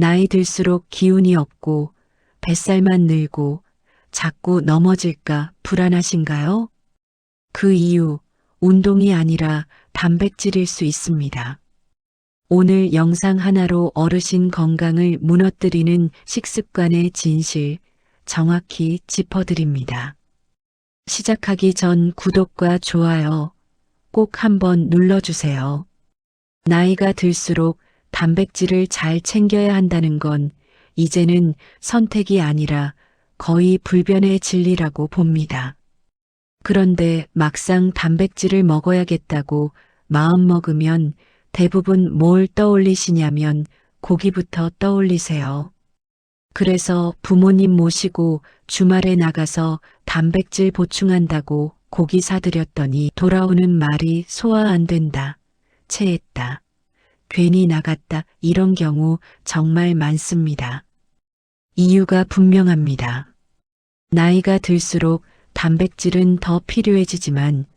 나이 들수록 기운이 없고 뱃살만 늘고 자꾸 넘어질까 불안하신가요? 그 이유, 운동이 아니라 단백질일 수 있습니다. 오늘 영상 하나로 어르신 건강을 무너뜨리는 식습관의 진실 정확히 짚어드립니다. 시작하기 전 구독과 좋아요 꼭 한번 눌러주세요. 나이가 들수록 단백질을 잘 챙겨야 한다는 건 이제는 선택이 아니라 거의 불변의 진리라고 봅니다. 그런데 막상 단백질을 먹어야겠다고 마음먹으면 대부분 뭘 떠올리시냐면 고기부터 떠올리세요. 그래서 부모님 모시고 주말에 나가서 단백질 보충한다고 고기 사드렸더니 돌아오는 말이 소화 안 된다, 체했다, 괜히 나갔다 이런 경우 정말 많습니다. 이유가 분명합니다. 나이가 들수록 단백질은 더 필요해지지만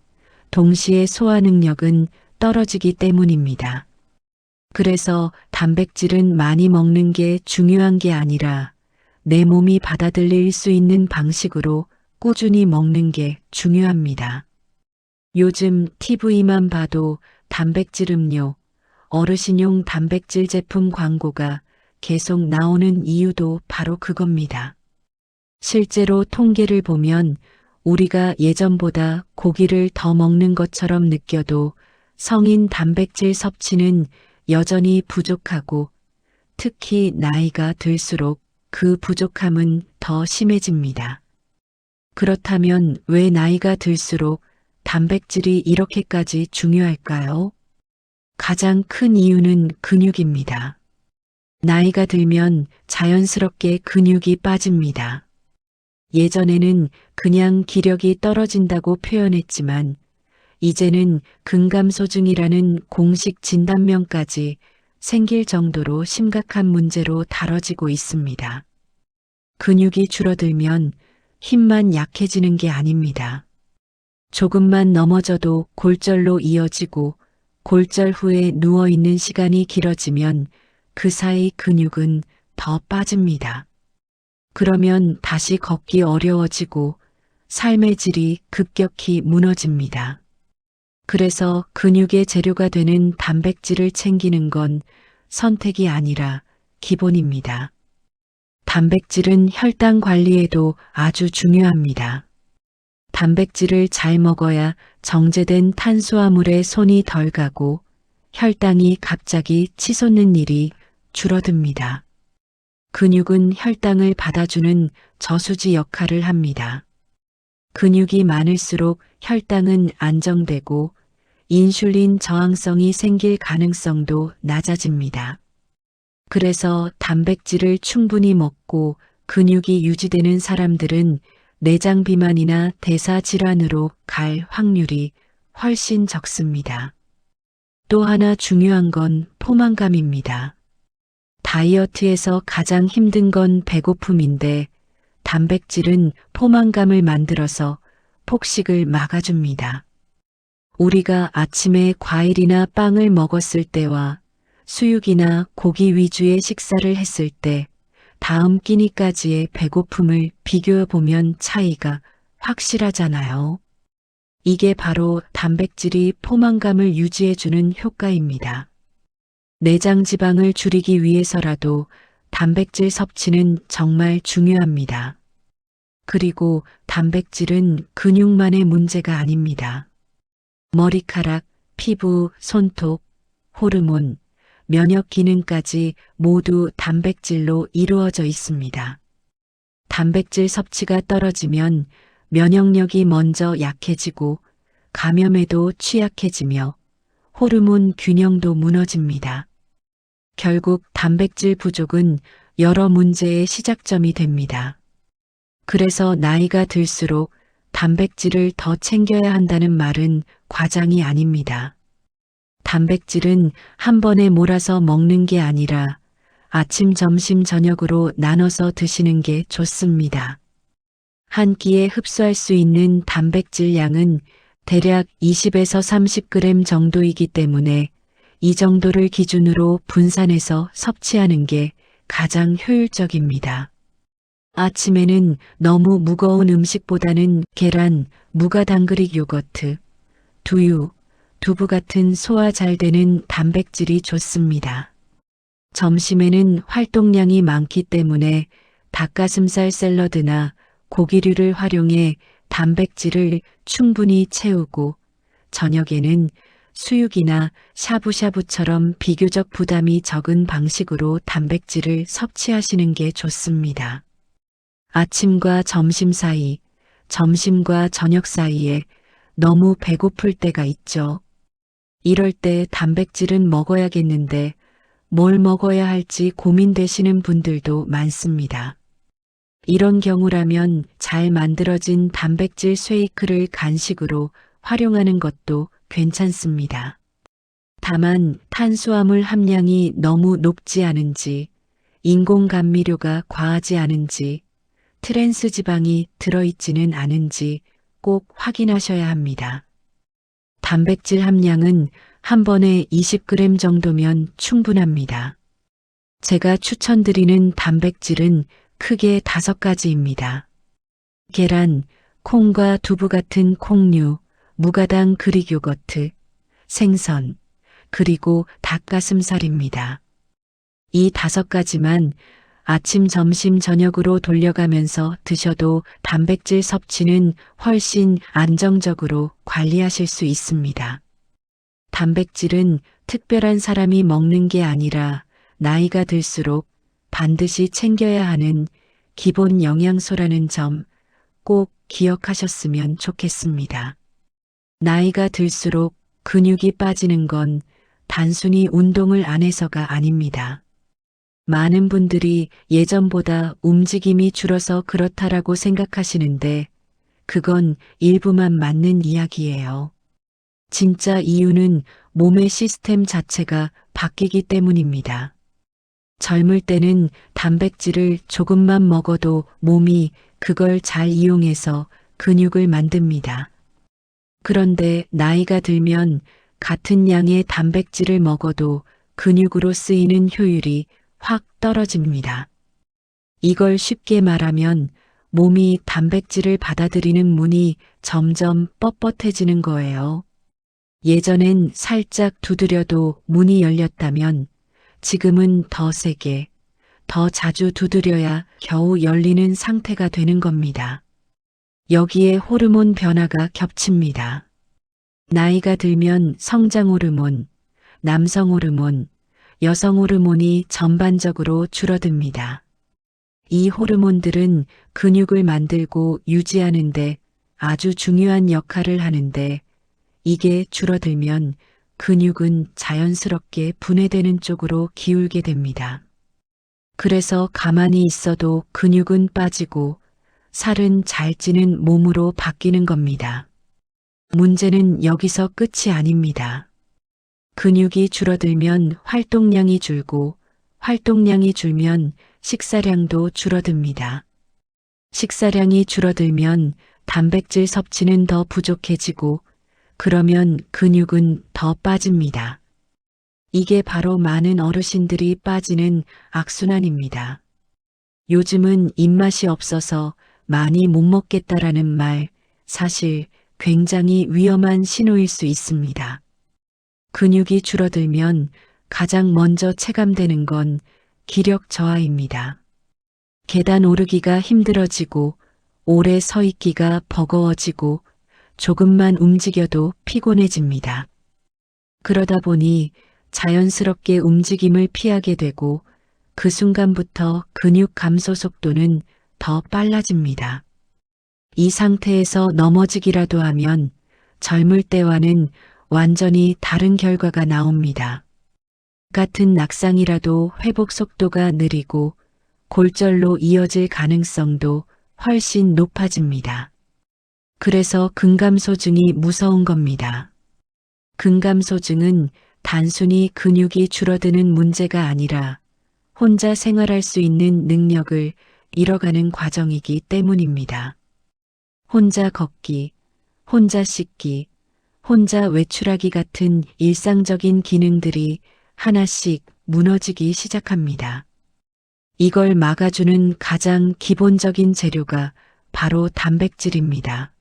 동시에 소화 능력은 떨어지기 때문입니다. 그래서 단백질은 많이 먹는 게 중요한 게 아니라 내 몸이 받아들일 수 있는 방식으로 꾸준히 먹는 게 중요합니다. 요즘 TV만 봐도 단백질 음료, 어르신용 단백질 제품 광고가 계속 나오는 이유도 바로 그겁니다. 실제로 통계를 보면 우리가 예전보다 고기를 더 먹는 것처럼 느껴도 성인 단백질 섭취는 여전히 부족하고 특히 나이가 들수록 그 부족함은 더 심해집니다. 그렇다면 왜 나이가 들수록 단백질이 이렇게까지 중요할까요? 가장 큰 이유는 근육입니다. 나이가 들면 자연스럽게 근육이 빠집니다. 예전에는 그냥 기력이 떨어진다고 표현했지만 이제는 근감소증이라는 공식 진단명까지 생길 정도로 심각한 문제로 다뤄지고 있습니다. 근육이 줄어들면 힘만 약해지는 게 아닙니다. 조금만 넘어져도 골절로 이어지고 골절 후에 누워있는 시간이 길어지면 그 사이 근육은 더 빠집니다. 그러면 다시 걷기 어려워지고 삶의 질이 급격히 무너집니다. 그래서 근육의 재료가 되는 단백질을 챙기는 건 선택이 아니라 기본입니다. 단백질은 혈당 관리에도 아주 중요합니다. 단백질을 잘 먹어야 정제된 탄수화물에 손이 덜 가고 혈당이 갑자기 치솟는 일이 줄어듭니다. 근육은 혈당을 받아주는 저수지 역할을 합니다. 근육이 많을수록 혈당은 안정되고 인슐린 저항성이 생길 가능성도 낮아집니다. 그래서 단백질을 충분히 먹고 근육이 유지되는 사람들은 내장 비만이나 대사 질환으로 갈 확률이 훨씬 적습니다. 또 하나 중요한 건 포만감입니다. 다이어트에서 가장 힘든 건 배고픔인데 단백질은 포만감을 만들어서 폭식을 막아줍니다. 우리가 아침에 과일이나 빵을 먹었을 때와 수육이나 고기 위주의 식사를 했을 때 다음 끼니까지의 배고픔을 비교해보면 차이가 확실하잖아요. 이게 바로 단백질이 포만감을 유지해주는 효과입니다. 내장 지방을 줄이기 위해서라도 단백질 섭취는 정말 중요합니다. 그리고 단백질은 근육만의 문제가 아닙니다. 머리카락, 피부, 손톱, 호르몬, 면역 기능까지 모두 단백질로 이루어져 있습니다. 단백질 섭취가 떨어지면 면역력이 먼저 약해지고 감염에도 취약해지며 호르몬 균형도 무너집니다. 결국 단백질 부족은 여러 문제의 시작점이 됩니다. 그래서 나이가 들수록 단백질을 더 챙겨야 한다는 말은 과장이 아닙니다. 단백질은 한 번에 몰아서 먹는 게 아니라 아침, 점심, 저녁으로 나눠서 드시는 게 좋습니다. 한 끼에 흡수할 수 있는 단백질 양은 대략 20에서 30g 정도이기 때문에 이 정도를 기준으로 분산해서 섭취하는 게 가장 효율적입니다. 아침에는 너무 무거운 음식보다는 계란, 무가당그릭 요거트, 두유, 두부 같은 소화 잘 되는 단백질이 좋습니다. 점심에는 활동량이 많기 때문에 닭가슴살 샐러드나 고기류를 활용해 단백질을 충분히 채우고 저녁에는 수육이나 샤브샤브처럼 비교적 부담이 적은 방식으로 단백질을 섭취하시는 게 좋습니다. 아침과 점심 사이, 점심과 저녁 사이에 너무 배고플 때가 있죠. 이럴 때 단백질은 먹어야겠는데 뭘 먹어야 할지 고민되시는 분들도 많습니다. 이런 경우라면 잘 만들어진 단백질 쉐이크를 간식으로 활용하는 것도 괜찮습니다. 다만 탄수화물 함량이 너무 높지 않은지, 인공 감미료가 과하지 않은지, 트랜스 지방이 들어있지는 않은지 꼭 확인하셔야 합니다. 단백질 함량은 한 번에 20g 정도면 충분합니다. 제가 추천드리는 단백질은 크게 5가지입니다. 계란, 콩과 두부 같은 콩류, 무가당 그릭 요거트, 생선, 그리고 닭가슴살입니다. 이 5가지만 아침, 점심, 저녁으로 돌려가면서 드셔도 단백질 섭취는 훨씬 안정적으로 관리하실 수 있습니다. 단백질은 특별한 사람이 먹는 게 아니라 나이가 들수록 반드시 챙겨야 하는 기본 영양소라는 점 꼭 기억하셨으면 좋겠습니다. 나이가 들수록 근육이 빠지는 건 단순히 운동을 안 해서가 아닙니다. 많은 분들이 예전보다 움직임이 줄어서 그렇다라고 생각하시는데 그건 일부만 맞는 이야기예요. 진짜 이유는 몸의 시스템 자체가 바뀌기 때문입니다. 젊을 때는 단백질을 조금만 먹어도 몸이 그걸 잘 이용해서 근육을 만듭니다. 그런데 나이가 들면 같은 양의 단백질을 먹어도 근육으로 쓰이는 효율이 확 떨어집니다. 이걸 쉽게 말하면 몸이 단백질을 받아들이는 문이 점점 뻣뻣해지는 거예요. 예전엔 살짝 두드려도 문이 열렸다면 지금은 더 세게, 더 자주 두드려야 겨우 열리는 상태가 되는 겁니다. 여기에 호르몬 변화가 겹칩니다. 나이가 들면 성장 호르몬, 남성 호르몬, 여성 호르몬이 전반적으로 줄어듭니다. 이 호르몬들은 근육을 만들고 유지하는데 아주 중요한 역할을 하는데 이게 줄어들면 근육은 자연스럽게 분해되는 쪽으로 기울게 됩니다. 그래서 가만히 있어도 근육은 빠지고 살은 잘 찌는 몸으로 바뀌는 겁니다. 문제는 여기서 끝이 아닙니다. 근육이 줄어들면 활동량이 줄고 활동량이 줄면 식사량도 줄어듭니다. 식사량이 줄어들면 단백질 섭취는 더 부족해지고 그러면 근육은 더 빠집니다. 이게 바로 많은 어르신들이 빠지는 악순환입니다. 요즘은 입맛이 없어서 많이 못 먹겠다라는 말, 사실 굉장히 위험한 신호일 수 있습니다. 근육이 줄어들면 가장 먼저 체감되는 건 기력 저하입니다. 계단 오르기가 힘들어지고 오래 서 있기가 버거워지고 조금만 움직여도 피곤해집니다. 그러다 보니 자연스럽게 움직임을 피하게 되고 그 순간부터 근육 감소 속도는 더 빨라집니다. 이 상태에서 넘어지기라도 하면 젊을 때와는 완전히 다른 결과가 나옵니다. 같은 낙상이라도 회복 속도가 느리고 골절로 이어질 가능성도 훨씬 높아집니다. 그래서 근감소증이 무서운 겁니다. 근감소증은 단순히 근육이 줄어드는 문제가 아니라 혼자 생활할 수 있는 능력을 잃어가는 과정이기 때문입니다. 혼자 걷기, 혼자 씻기, 혼자 외출하기 같은 일상적인 기능들이 하나씩 무너지기 시작합니다. 이걸 막아주는 가장 기본적인 재료가 바로 단백질입니다.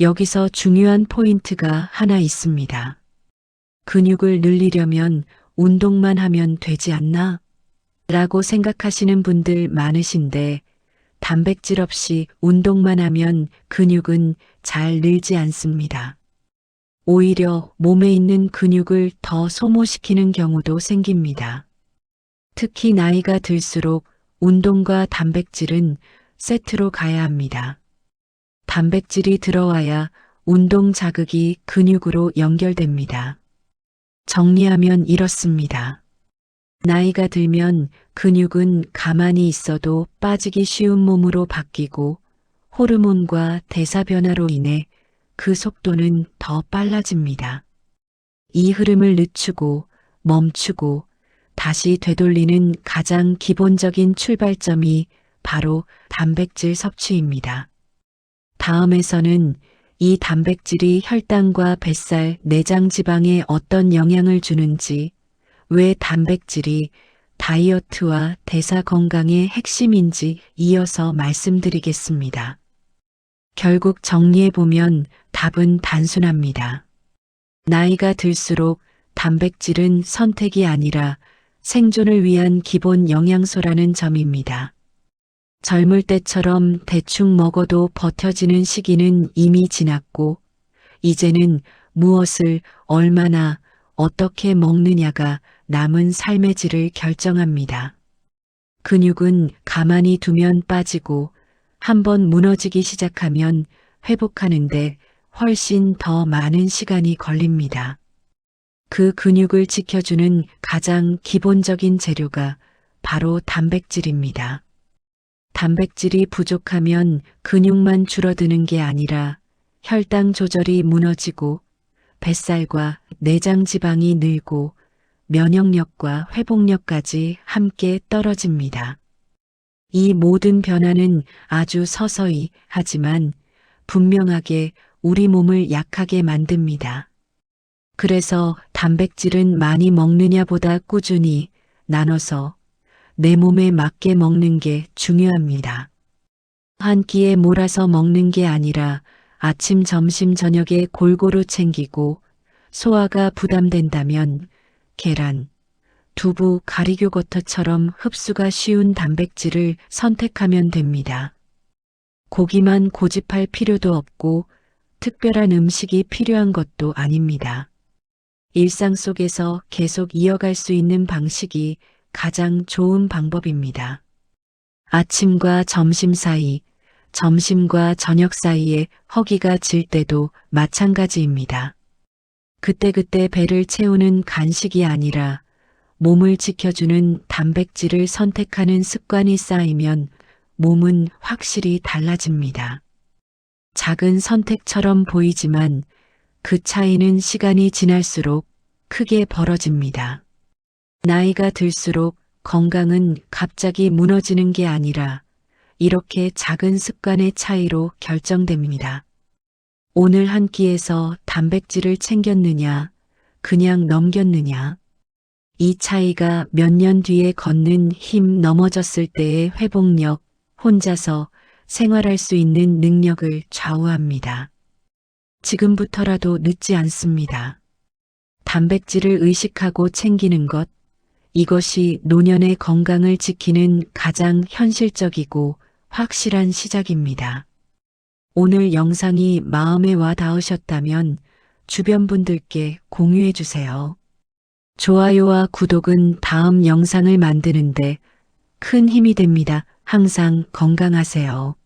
여기서 중요한 포인트가 하나 있습니다. 근육을 늘리려면 운동만 하면 되지 않나? 라고 생각하시는 분들 많으신데 단백질 없이 운동만 하면 근육은 잘 늘지 않습니다. 오히려 몸에 있는 근육을 더 소모시키는 경우도 생깁니다. 특히 나이가 들수록 운동과 단백질은 세트로 가야 합니다. 단백질이 들어와야 운동 자극이 근육으로 연결됩니다. 정리하면 이렇습니다. 나이가 들면 근육은 가만히 있어도 빠지기 쉬운 몸으로 바뀌고 호르몬과 대사 변화로 인해 그 속도는 더 빨라집니다. 이 흐름을 늦추고 멈추고 다시 되돌리는 가장 기본적인 출발점이 바로 단백질 섭취입니다. 다음에서는 이 단백질이 혈당과 뱃살, 내장 지방에 어떤 영향을 주는지, 왜 단백질이 다이어트와 대사 건강의 핵심인지 이어서 말씀드리겠습니다. 결국 정리해보면 답은 단순합니다. 나이가 들수록 단백질은 선택이 아니라 생존을 위한 기본 영양소라는 점입니다. 젊을 때처럼 대충 먹어도 버텨지는 시기는 이미 지났고, 이제는 무엇을 얼마나 어떻게 먹느냐가 남은 삶의 질을 결정합니다. 근육은 가만히 두면 빠지고 한번 무너지기 시작하면 회복하는데 훨씬 더 많은 시간이 걸립니다. 그 근육을 지켜주는 가장 기본적인 재료가 바로 단백질입니다. 단백질이 부족하면 근육만 줄어드는 게 아니라 혈당 조절이 무너지고 뱃살과 내장 지방이 늘고 면역력과 회복력까지 함께 떨어집니다. 이 모든 변화는 아주 서서히 하지만 분명하게 우리 몸을 약하게 만듭니다. 그래서 단백질은 많이 먹느냐보다 꾸준히 나눠서 내 몸에 맞게 먹는 게 중요합니다. 한 끼에 몰아서 먹는 게 아니라 아침, 점심, 저녁에 골고루 챙기고 소화가 부담된다면 계란, 두부, 가리교거터처럼 흡수가 쉬운 단백질을 선택하면 됩니다. 고기만 고집할 필요도 없고 특별한 음식이 필요한 것도 아닙니다. 일상 속에서 계속 이어갈 수 있는 방식이 가장 좋은 방법입니다. 아침과 점심 사이, 점심과 저녁 사이에 허기가 질 때도 마찬가지입니다. 그때그때 배를 채우는 간식이 아니라 몸을 지켜주는 단백질을 선택하는 습관이 쌓이면 몸은 확실히 달라집니다. 작은 선택처럼 보이지만 그 차이는 시간이 지날수록 크게 벌어집니다. 나이가 들수록 건강은 갑자기 무너지는 게 아니라 이렇게 작은 습관의 차이로 결정됩니다. 오늘 한 끼에서 단백질을 챙겼느냐, 그냥 넘겼느냐. 이 차이가 몇 년 뒤에 걷는 힘, 넘어졌을 때의 회복력, 혼자서 생활할 수 있는 능력을 좌우합니다. 지금부터라도 늦지 않습니다. 단백질을 의식하고 챙기는 것, 이것이 노년의 건강을 지키는 가장 현실적이고 확실한 시작입니다. 오늘 영상이 마음에 와 닿으셨다면 주변 분들께 공유해 주세요. 좋아요와 구독은 다음 영상을 만드는데 큰 힘이 됩니다. 항상 건강하세요.